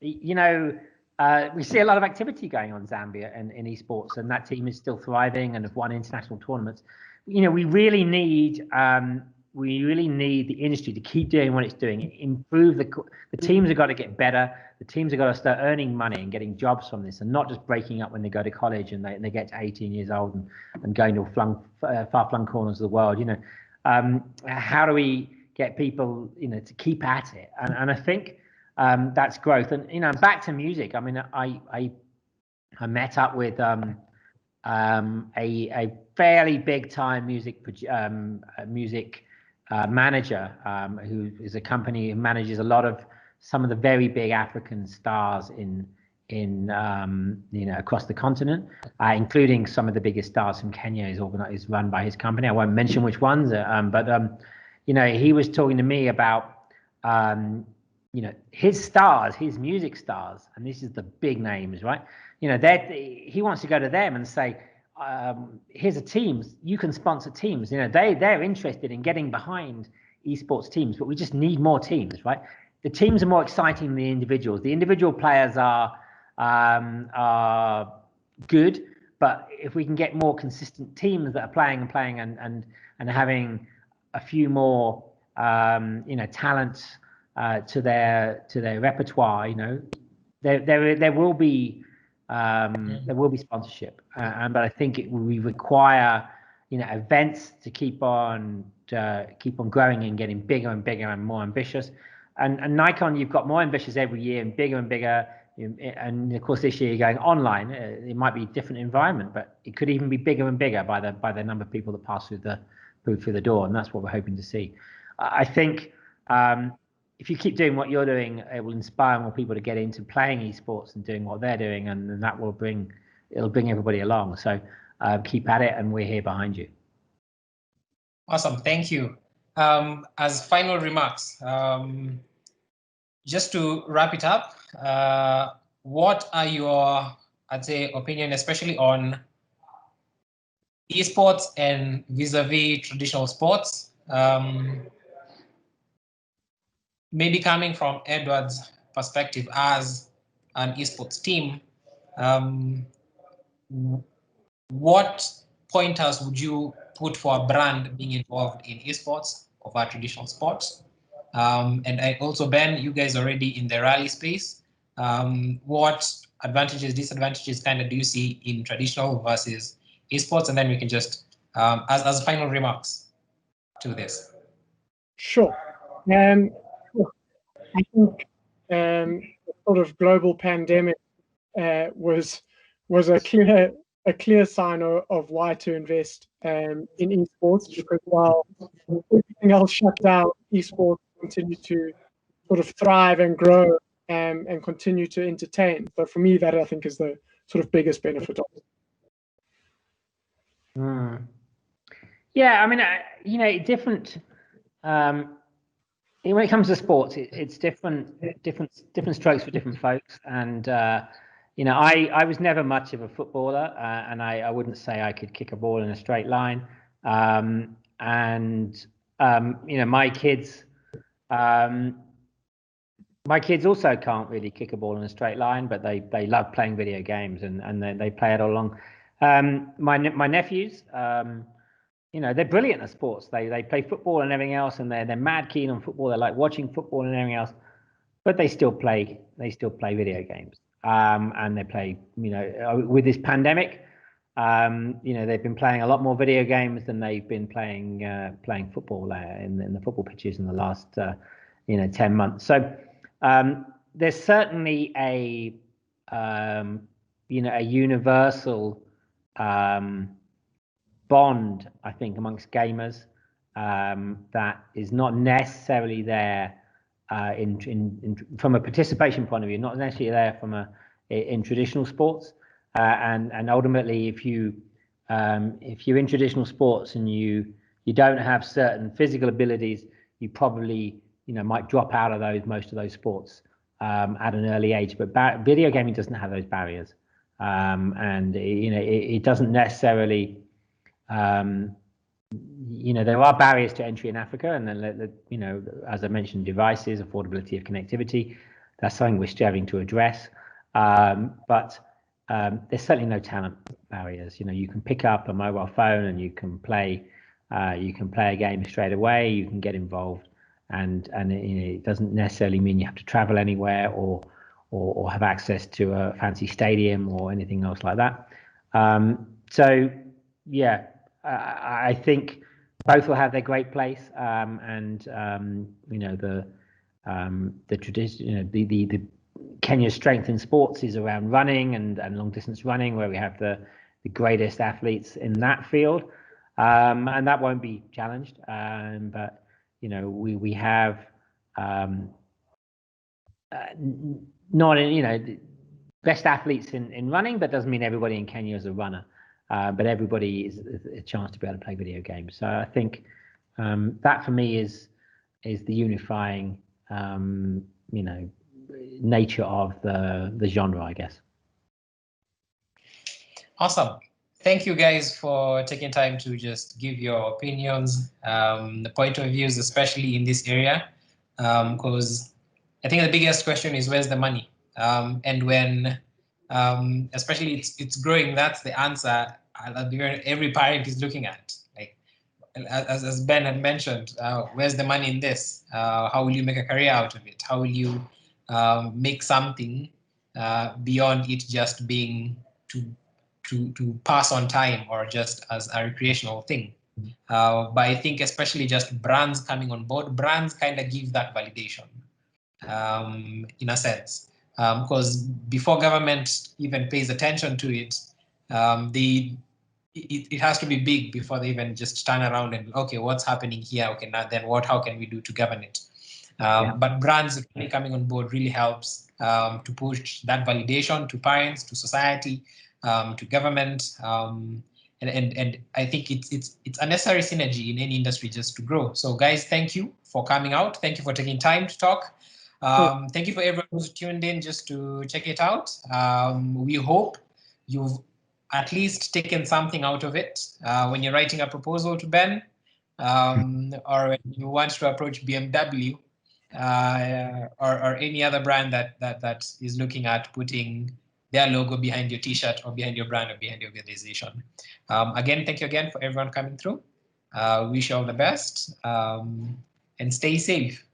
we see a lot of activity going on in Zambia and in esports, and that team is still thriving and have won international tournaments. We really need the industry to keep doing what it's doing, improve the teams have got to get better. The teams have got to start earning money and getting jobs from this, and not just breaking up when they go to college and they get to 18 years old and going to far-flung corners of the world. How do we get people to keep at it? And I think that's growth. And back to music. I mean, I met up with a fairly big time music manager who is a company who manages a lot of some of the very big African stars in across the continent, including some of the biggest stars from Kenya. Is run by his company. I won't mention which ones, but he was talking to me about his stars, his music stars, and this is the big names, right? He wants to go to them and say, here's a team, you can sponsor teams. They're interested in getting behind esports teams, but we just need more teams, right? The teams are more exciting than the individuals. The individual players are good, but if we can get more consistent teams that are playing and having a few more talents to their repertoire, there will be sponsorship, but I think we require events to keep on growing and getting bigger and bigger and more ambitious. And Naiccon, you've got more ambitious every year and bigger And of course, this year you're going online. It might be a different environment, but it could even be bigger and bigger by the number of people that pass through the door, and that's what we're hoping to see. I think if you keep doing what you're doing, it will inspire more people to get into playing esports and doing what they're doing, and that will bring everybody along. So keep at it, and we're here behind you. Awesome, thank you. As final remarks, just to wrap it up, what are your, I'd say, opinion, especially on esports and vis-a-vis traditional sports? Maybe coming from Edward's perspective as an esports team, what pointers would you put for a brand being involved in esports over traditional sports? And also, Ben, you guys already in the rally space. What advantages, disadvantages kind of do you see in traditional versus esports? And then we can just, as final remarks to this. Sure. I think the sort of global pandemic was a clear sign of why to invest in esports, because while everything else shut down, esports continue to sort of thrive and grow and continue to entertain. So for me, that I think is the sort of biggest benefit of it. Yeah, I mean, different. When it comes to sports, it's different strokes for different folks. And I was never much of a footballer, and I wouldn't say I could kick a ball in a straight line. My kids also can't really kick a ball in a straight line, but they love playing video games, and they play it all along. My nephews, they're brilliant at sports. They play football and everything else, and they're mad keen on football. They like watching football and everything else, but they still play video games. And they play, with this pandemic, they've been playing a lot more video games than they've been playing football in the football pitches in the last 10 months. So there's certainly a universal bond, I think, amongst gamers that is not necessarily there from a participation point of view, not necessarily there in traditional sports. And ultimately, if you're in traditional sports and you don't have certain physical abilities, you probably might drop out of most of those sports at an early age. But video gaming doesn't have those barriers, and it doesn't necessarily. There are barriers to entry in Africa, and then as I mentioned, devices, affordability of connectivity. That's something we're striving to address. But there's certainly no talent barriers. You can pick up a mobile phone and you can play a game straight away. You can get involved, and it doesn't necessarily mean you have to travel anywhere or have access to a fancy stadium or anything else like that. So yeah, I think both will have their great place, and the tradition, the Kenya's strength in sports is around running and long distance running, where we have the greatest athletes in that field, and that won't be challenged. But we have not best athletes in running, but doesn't mean everybody in Kenya is a runner. But everybody is a chance to be able to play video games. So I think that for me is the unifying nature of the genre, I guess. Awesome. Thank you guys for taking time to just give your opinions, the point of views, especially in this area, because I think the biggest question is where's the money? And when especially it's growing, that's the answer every parent is looking at. Like as Ben had mentioned, where's the money in this? How will you make a career out of it? How will you make something beyond it just being to pass on time or just as a recreational thing? But I think especially just brands coming on board, brands kind of give that validation in a sense. because before government even pays attention to it, it has to be big before they even just turn around and, okay, what's happening here? Okay, now then how can we do to govern it? But brands coming on board really helps to push that validation to parents, to society, to government. And I think it's a necessary synergy in any industry just to grow. So guys, thank you for coming out. Thank you for taking time to talk. Thank you for everyone who's tuned in just to check it out. We hope you've at least taken something out of it when you're writing a proposal to Ben, or when you want to approach BMW or any other brand that is looking at putting their logo behind your T-shirt or behind your brand or behind your organization. Again, thank you again for everyone coming through. Wish you all the best and stay safe.